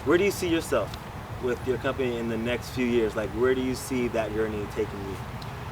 Where do you see yourself with your company in the next few years? Like, where do you see that journey taking you?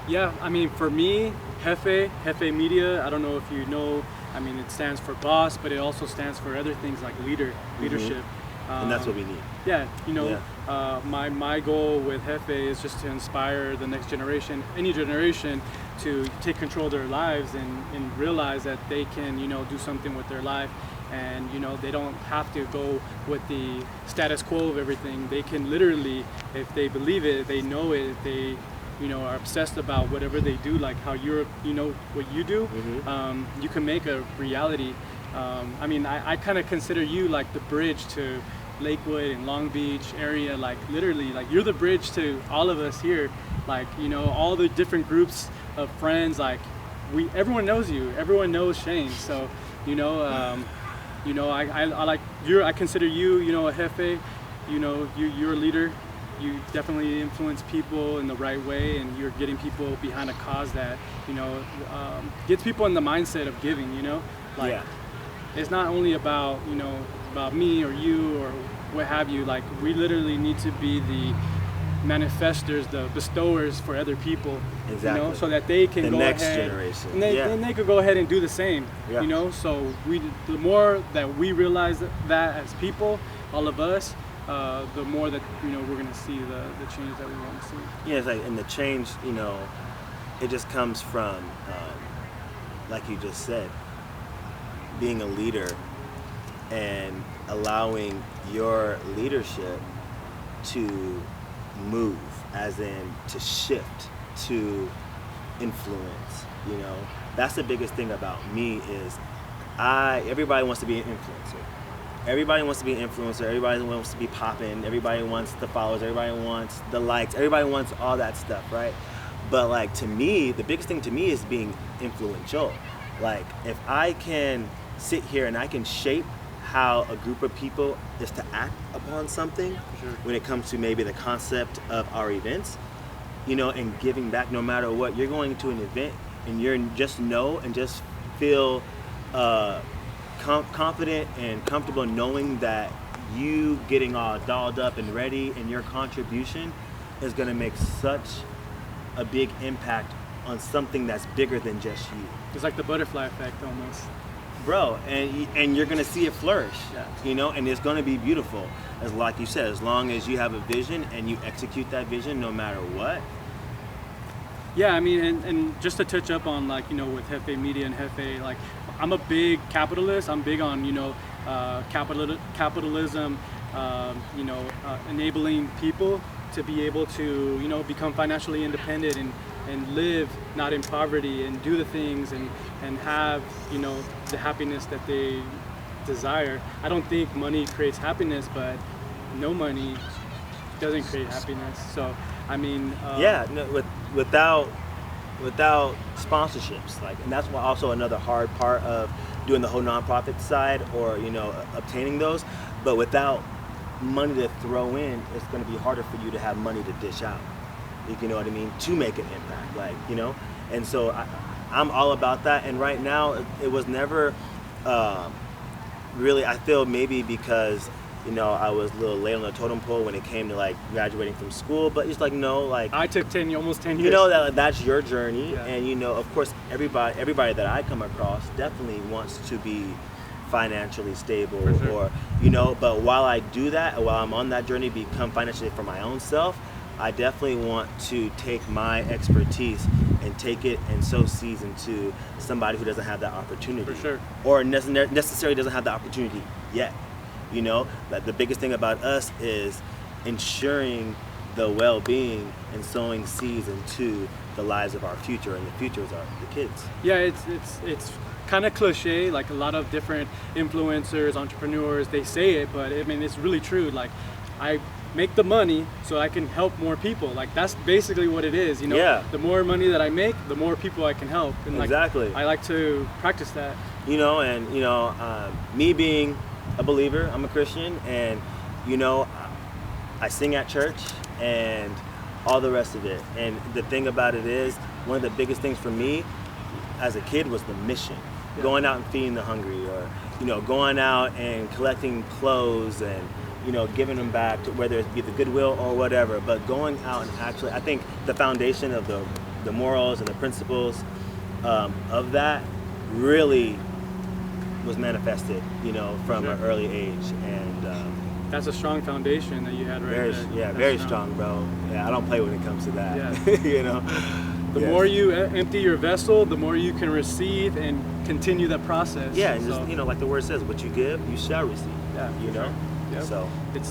Yeah, I mean, for me, Hefé Media, I don't know if you know, I mean, it stands for boss, but it also stands for other things like leadership. And that's what we need. Yeah, Yeah. my goal with Hefé is just to inspire the next generation, any generation, to take control of their lives and realize that they can, do something with their life. And they don't have to go with the status quo of everything. They can literally, if they believe it, they know it, if they are obsessed about whatever they do, like how what you do, you can make a reality. I mean, I kind of consider you like the bridge to Lakewood and Long Beach area, like literally, like you're the bridge to all of us here, like all the different groups of friends, like everyone knows you, everyone knows Shane, so I like I consider you, a Hefé, you're a leader. You definitely influence people in the right way, and you're getting people behind a cause that, gets people in the mindset of giving, like Yeah. it's not only about, about me or you or what have you. Like, we literally need to be the manifestors, the bestowers for other people, Exactly. so that they can The go next ahead generation. and they could go ahead and do the same. Yeah. So the more that we realize that as people, all of us, the more that we're going to see the change that we want to see. Yeah, it's like, and the change, it just comes from, like you just said, being a leader and allowing your leadership to move, as in to shift, to influence. That's the biggest thing about me is everybody wants to be an influencer. Everybody wants to be an influencer. Everybody wants to be popping. Everybody wants the followers. Everybody wants the likes. Everybody wants all that stuff, right? But like, to me, the biggest thing to me is being influential. Like, if I can sit here and I can shape how a group of people is to act upon something, Sure. when it comes to maybe the concept of our events, and giving back, no matter what. You're going to an event and you're just feel confident and comfortable knowing that you getting all dolled up and ready, and your contribution is going to make such a big impact on something that's bigger than just you, It's like the butterfly effect almost. bro. And you're going to see it flourish. Yeah. And it's going to be beautiful, as like you said, as long as you have a vision and you execute that vision no matter what. Yeah, I mean, and just to touch up on, like, with Hefé Media and Hefé, like, I'm a big capitalist. I'm big on, capitalism, enabling people to be able to, become financially independent and live not in poverty, and do the things and have, the happiness that they desire. I don't think money creates happiness, but no money doesn't create happiness. So, I mean, without sponsorships, like, and that's why also another hard part of doing the whole nonprofit side, or obtaining those. But without money to throw in, it's going to be harder for you to have money to dish out, if you know what I mean, to make an impact, like, and so I'm all about that. And right now, it was never really, I feel maybe because I was a little late on the totem pole when it came to like graduating from school, but it's like, no, like, I took almost 10 years. That's your journey. Yeah. And of course, everybody that I come across definitely wants to be financially stable. For sure. Or but while I do that, while I'm on that journey, become financially for my own self, I definitely want to take my expertise and take it and sow seeds into somebody who doesn't have that opportunity. For sure. Or necessarily doesn't have the opportunity yet. That the biggest thing about us is ensuring the well-being and sowing seeds into the lives of our future, and the future is the kids. Yeah, it's kind of cliche, like a lot of different influencers, entrepreneurs, they say it, but I mean, it's really true. Like, I make the money so I can help more people. Like, that's basically what it is, Yeah. The more money that I make, the more people I can help. And Exactly. I like to practice that. Me being a believer, I'm a Christian, and I sing at church and all the rest of it. And the thing about it is, one of the biggest things for me as a kid was the mission. going out and feeding the hungry, or going out and collecting clothes and giving them back to whether it be the Goodwill or whatever. But going out and actually, I think the foundation of the morals and the principles of that really was manifested, from an early age, and that's a strong foundation that you had right there. Yeah, very strong, bro. Yeah, I don't play when it comes to that. Yeah. The more you empty your vessel, the more you can receive and continue that process. Yeah, and just like the word says, what you give, you shall receive. Yeah, Yep. So it's